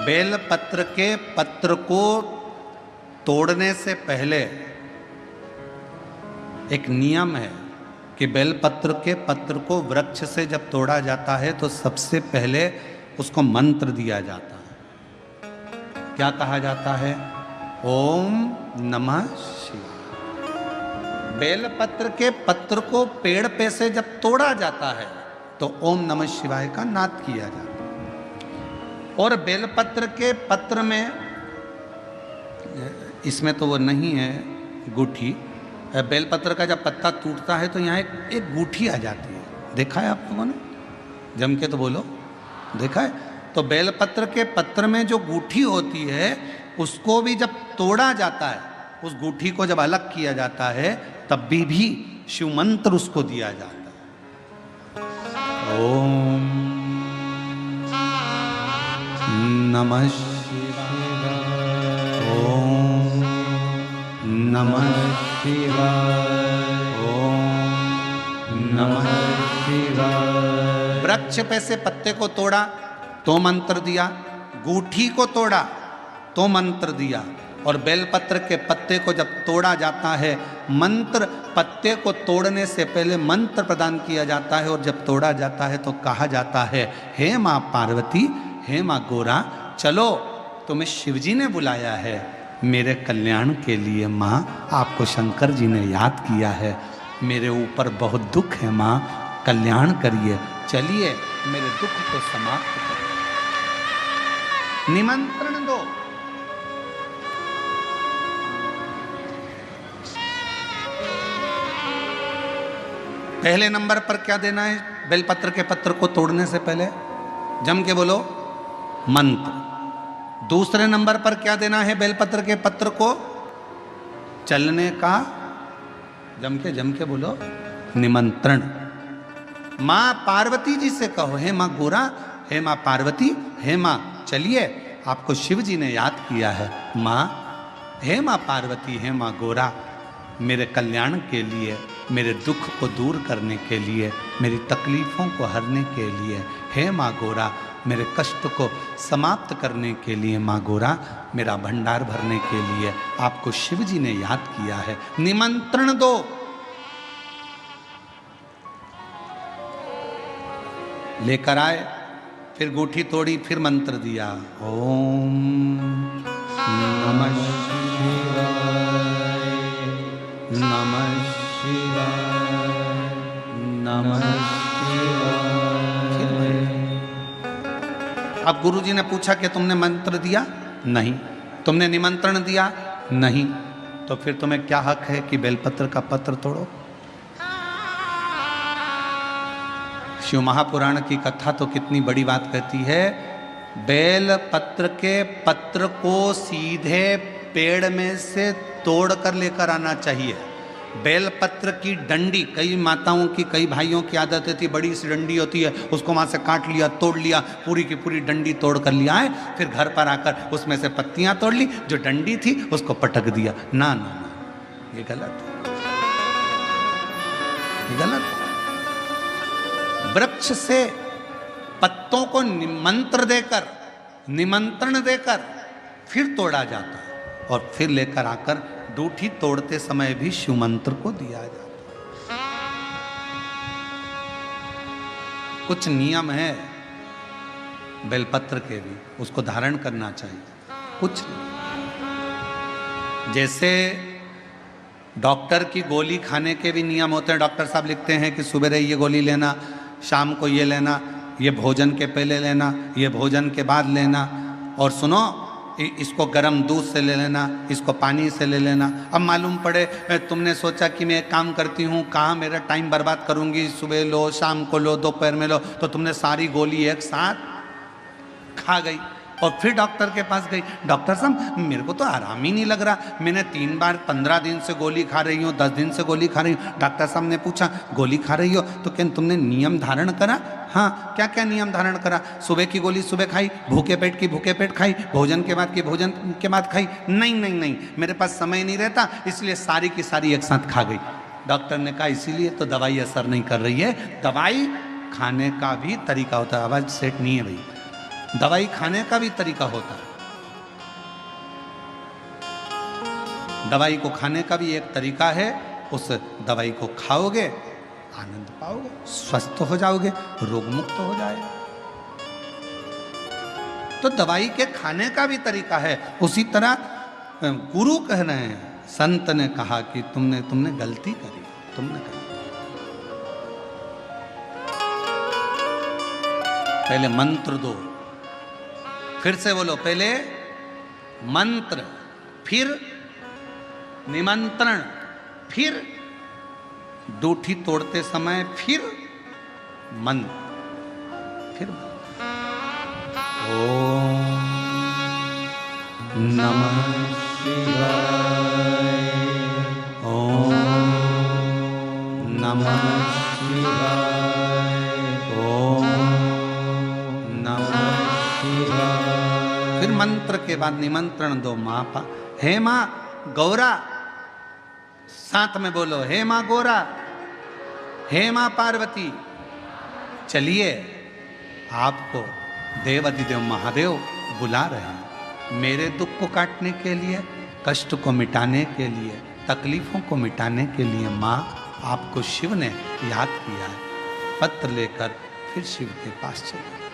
Bell पत्र के पत्र को तोड़ने से पहले एक नियम है कि बेलपत्र के पत्र को वृक्ष से जब तोड़ा जाता है तो सबसे पहले उसको मंत्र दिया जाता है। क्या कहा जाता है? ओम नमः शिवाय। बेलपत्र के पत्र को पेड़ पे से जब तोड़ा जाता है तो ओम नमः शिवाय का नाद किया जाता है। और बेलपत्र के पत्र में, इसमें तो वो नहीं है गूठी, बेलपत्र का जब पत्ता टूटता है तो यहाँ एक गूठी आ जाती है। देखा है आप लोगों ने? जम के तो बोलो, देखा है? तो बेलपत्र के पत्र में जो गूठी होती है उसको भी जब तोड़ा जाता है, उस गूठी को जब अलग किया जाता है तब भी शिव मंत्र उसको दिया जाता है। ओम नमः शिवाय, ओम नमः शिवाय, ओम नमः शिवाय। वृक्ष पे से पत्ते को तोड़ा तो मंत्र दिया, गूठी को तोड़ा तो मंत्र दिया, और बेलपत्र के पत्ते को जब तोड़ा जाता है, मंत्र पत्ते को तोड़ने से पहले मंत्र प्रदान किया जाता है, और जब तोड़ा जाता है तो कहा जाता है, हे माँ पार्वती, हे माँ गोरा, चलो तुम्हें शिवजी ने बुलाया है मेरे कल्याण के लिए। माँ, आपको शंकर जी ने याद किया है, मेरे ऊपर बहुत दुख है माँ, कल्याण करिए, चलिए मेरे दुख को समाप्त करिए, निमंत्रण दो। पहले नंबर पर क्या देना है बेलपत्र के पत्र को तोड़ने से पहले? जम के बोलो, मंत्र। दूसरे नंबर पर क्या देना है बेलपत्र के पत्र को चलने का? जम के बोलो, निमंत्रण। माँ पार्वती जी से कहो, हे माँ गोरा, हे माँ पार्वती, हे माँ चलिए, आपको शिव जी ने याद किया है। माँ, हे माँ पार्वती, हे माँ गोरा, मेरे कल्याण के लिए, मेरे दुख को दूर करने के लिए, मेरी तकलीफ़ों को हरने के लिए, हे माँ गोरा, मेरे कष्ट को समाप्त करने के लिए, माँ गोरा, मेरा भंडार भरने के लिए आपको शिव जी ने याद किया है, निमंत्रण दो। लेकर आए, फिर गूठी तोड़ी, फिर मंत्र दिया, ओम नमः शिवाय, नमः शिवाय, नमः शिवाय। अब गुरुजी ने पूछा कि तुमने मंत्र दिया? नहीं। तुमने निमंत्रण दिया? नहीं। तो फिर तुम्हें क्या हक है कि बेलपत्र का पत्र तोड़ो? शिव महापुराण की कथा तो कितनी बड़ी बात कहती है, बेल पत्र के पत्र को सीधे पेड़ में से तोड़ कर लेकर आना चाहिए। बेलपत्र की डंडी, कई माताओं की, कई भाइयों की आदत होती है, बड़ी सी डंडी होती है, उसको वहाँ से काट लिया, तोड़ लिया, पूरी की पूरी डंडी तोड़ कर लिया है, फिर घर पर आकर उसमें से पत्तियाँ तोड़ ली, जो डंडी थी उसको पटक दिया। ना ना ना, ये गलत है, ये गलत है। वृक्ष से पत्तों को निमंत्रण देकर फिर तोड़ा जाता है, और फिर लेकर आकर डूठी तोड़ते समय भी शिव मंत्र को दिया जाता है। कुछ नियम है बेलपत्र के भी, उसको धारण करना चाहिए। कुछ जैसे डॉक्टर की गोली खाने के भी नियम होते हैं। डॉक्टर साहब लिखते हैं कि सुबह ये गोली लेना, शाम को ये लेना, ये भोजन के पहले लेना, ये भोजन के बाद लेना, और सुनो इसको गर्म दूध से ले लेना, इसको पानी से ले लेना। अब मालूम पड़े तुमने सोचा कि मैं एक काम करती हूँ, कहाँ मेरा टाइम बर्बाद करूँगी, सुबह लो, शाम को लो, दोपहर में लो, तो तुमने सारी गोली एक साथ खा गई, और फिर डॉक्टर के पास गई, डॉक्टर साहब मेरे को तो आराम ही नहीं लग रहा, मैंने 3 बार 15 दिन से गोली खा रही हूँ, 10 दिन से गोली खा रही हूँ। डॉक्टर साहब ने पूछा गोली खा रही हो तो क्या तुमने नियम धारण करा? हाँ, क्या क्या नियम धारण करा? सुबह की गोली सुबह खाई, भूखे पेट की भूखे पेट खाई, भोजन के बाद की भोजन के बाद खाई? नहीं नहीं नहीं, मेरे पास समय नहीं रहता, इसलिए सारी की सारी एक साथ खा गई। डॉक्टर ने कहा इसीलिए तो दवाई असर नहीं कर रही है, दवाई खाने का भी तरीका होता है। आवाज़ सेट नहीं है भाई, दवाई खाने का भी तरीका होता है। दवाई को खाने का भी एक तरीका है। उस दवाई को खाओगे, आनंद पाओगे, स्वस्थ हो जाओगे, रोग मुक्त हो जाएगा। तो दवाई के खाने का भी तरीका है। उसी तरह गुरु कह रहे हैं, संत ने कहा कि तुमने गलती करी, तुमने गलती। पहले मंत्र दो, फिर से बोलो, पहले मंत्र, फिर निमंत्रण, फिर दूठी तोड़ते समय फिर मंत्र, फिर ओम नमः शिवाय, ओम नमः शिवाय, ओम नमः शिवाय। फिर मंत्र के बाद निमंत्रण दो। माँ पा, हे माँ गौरा, साथ में बोलो, हे माँ गौरा, हे माँ पार्वती, चलिए आपको देवाधिदेव महादेव बुला रहे हैं। मेरे दुख को काटने के लिए, कष्ट को मिटाने के लिए, तकलीफों को मिटाने के लिए माँ आपको शिव ने याद किया है। पत्र लेकर फिर शिव के पास चले।